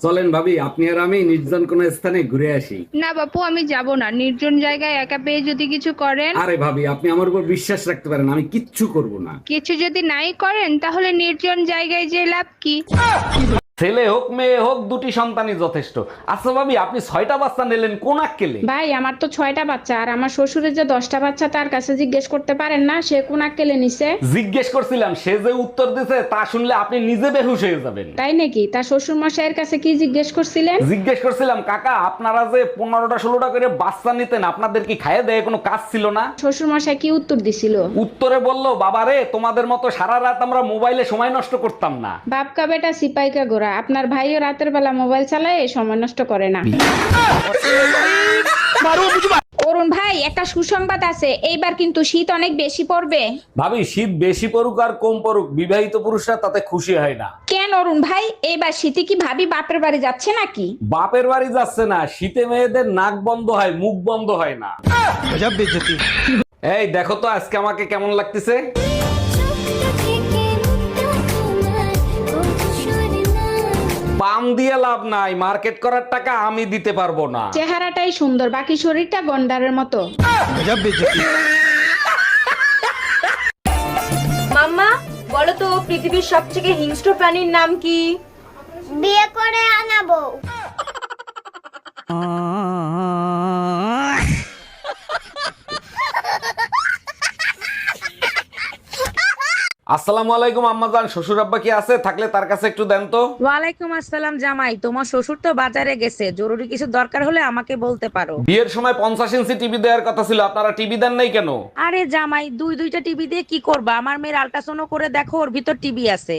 চলেন ভাবি, আপনি আর আমি নির্জন কোন স্থানে ঘুরে আসি। না বাপু, আমি যাব না। নির্জন জায়গায় একা পেয়ে যদি কিছু করেন। আরে ভাবি, আপনি আমার উপর বিশ্বাস রাখতে পারেন, আমি কিচ্ছু করব না। কিছু যদি নাই করেন তাহলে নির্জন জায়গায় যে লাভ কি? ছেলে হোক মেয়ে হোক, দুটি সন্তানই যথেষ্ট। আচ্ছা ভাবি, আপনি 6টা বাচ্চা নিলেন কোন আক্কেলে? ভাই আমার তো 6টা বাচ্চা, আর আমার শ্বশুরের যে 10টা বাচ্চা, তার কাছে জিজ্ঞেস করতে পারেন না সে কোন আক্কেলে নিছে? জিজ্ঞেস করছিলাম, সে যে উত্তর দিছে তা শুনলে আপনি নিজে বেহুশ হয়ে যাবেন। তাই নাকি? তার শ্বশুর মশাইয়ের কাছে কি জিজ্ঞেস করছিলেন? জিজ্ঞেস করছিলাম, কাকা আপনারা যে 15টা 16টা করে বাচ্চা নিতেন, আপনাদের কি খাইয়ে দেয় কোনো কাজ ছিল না? শ্বশুর মশাই কি উত্তর দিছিল? উত্তরে বলল, বাবারে তোমাদের মতো সারা রাত আমরা মোবাইলে সময় নষ্ট করতাম না। বাপকা বেটা সিপাইকা গোরা, আপনার ভাইও রাতের বেলা মোবাইল চালায়, সময় নষ্ট করে না। অরুণ ভাই, একটা সুসংবাদ আছে, এইবার কিন্তু শীত অনেক বেশি পড়বে। ভাবি, শীত বেশি পড়ুক আর কম পড়ুক, বিবাহিত পুরুষরা তাতে খুশি হয় না। কেন অরুণ ভাই, এইবার শীতে কি ভাবি বাপের বাড়ি যাচ্ছে নাকি? বাপের বাড়ি যাচ্ছে না, শীতে মেয়েদের নাক বন্ধ হয়, মুখ বন্ধ হয় না। এই দেখো তো আজকে আমাকে কেমন লাগতেছে। পাম দিয়ে লাভ নাই, মার্কেট করার টাকা আমি দিতে পারবো না। চেহারাটাই সুন্দর, বাকি শরীরটা গন্ডারের মতো। মাম্মা, বলো তো পৃথিবীর সবথেকে হিংস্র প্রাণীর নাম কি? বিয়ে করে আনাবো। আসসালামু আলাইকুম আম্মাজান, শ্বশুর আব্বা কি আছে? থাকলে তার কাছে একটু দেন তো। ওয়ালাইকুম আসসালাম জামাই, তোমার শ্বশুর তো বাজারে গেছে, জরুরি কিছু দরকার হলে আমাকে বলতে পারো। বিয়ের সময় 50 ইঞ্চি টিভি দেওয়ার কথা ছিল, আপনারা টিভি দেন নাই কেন? আরে জামাই, দুইটা টিভি দিয়ে কি করবা? আমার মেয়ের আল্ট্রাসাউন্ড করে দেখো, ওর ভিতর টিভি আছে।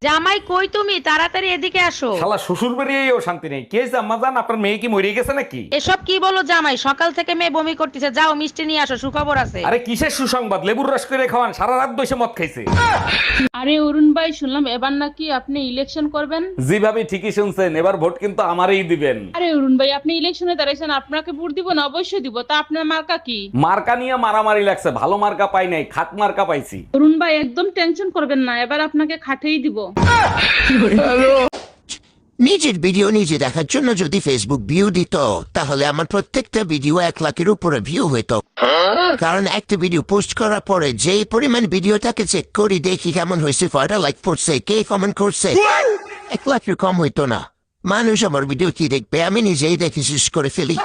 জামাই কই তুমি? তাড়াতাড়ি এদিকে আসো। শালা শ্বশুর বেরিয়েও শান্তি নেই। কি হয়েছে আম্মাজান, আপনার মেয়ে কি মরে গেছে নাকি? এসব কি বলো জামাই? সকাল থেকে মেয়ে বমি করতেছে, যাও মিষ্টি নিয়ে আসো, সুখবর আছে। আরে কিসের সুসংবাদ? লেবুর রস করে খাওয়ান, সারা রাত বসে মদ খাইছে। আরে অরুণ ভাই, শুনলাম এবার নাকি আপনি ইলেকশন করবেন। জি ভাবি, ঠিকই শুনছেন, এবার ভোট কিন্তু আমারই দিবেন। আরে অরুণ ভাই, আপনি ইলেকশনে দাঁড়াইছেন, আপনাকে ভোট দিব না? অবশ্যই দিব। তা আপনার মার্কা কি? মার্কা নিয়ে মারামারি লাগছে, ভালো মার্কা পাই নাই, খাট মার্কা পাইছি। অরুণ ভাই একদম টেনশন করবেন না, এবার আপনাকে খাটেই দিব। নিজের ভিডিও নিজে দেখার জন্য যদি ফেসবুক ভিউ দিত, তাহলে আমার প্রত্যেকটা ভিডিও 1 লাখের উপরে ভিউ হইতো। কারণ একটা ভিডিও পোস্ট করার পরে যে পরিমাণ ভিডিওটাকে চেক করি, দেখি কেমন হয়েছে, কয়টা লাইক পড়ছে, কে কমেন্ট করছে, 1 লাখের কম হইতো না। মানুষ আমার ভিডিও কি দেখবে, আমি নিজেই দেখে শেষ করে ফেলি।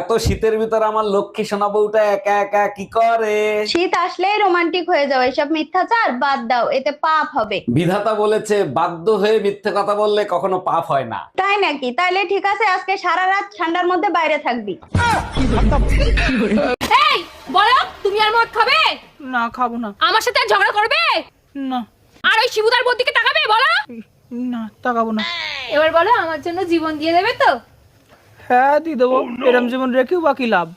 এত শীতের ভিতর আমার লক্ষ্মী সোনা বউটা একা একা কি করে? শীত আসলেই রোমান্টিক হয়ে যাও, এসব মিথ্যাচার বাদ দাও, এতে পাপ হবে। বিধাতা বলেছে, বাধ্য হয়ে মিথ্যে কথা বললে কখনো পাপ হয় না। তাই নাকি? তাইলে ঠিক আছে, আজকে সারা রাত ঠান্ডার মধ্যে বাইরে থাকবি। এই বলো, তুমি আর মদ খাবে? না, খাবো না। আমার সাথে আর ঝগড়া করবে না আর ওই শিবুদার বোন দিকে তাকাবে? বলো। না, তাকাবো না। এবার বলো, আমার জন্য জীবন দিয়ে দেবে তো? হ্যাঁ দিয়ে দেবো। এরম জীবন রেখেও বাকি লাভ।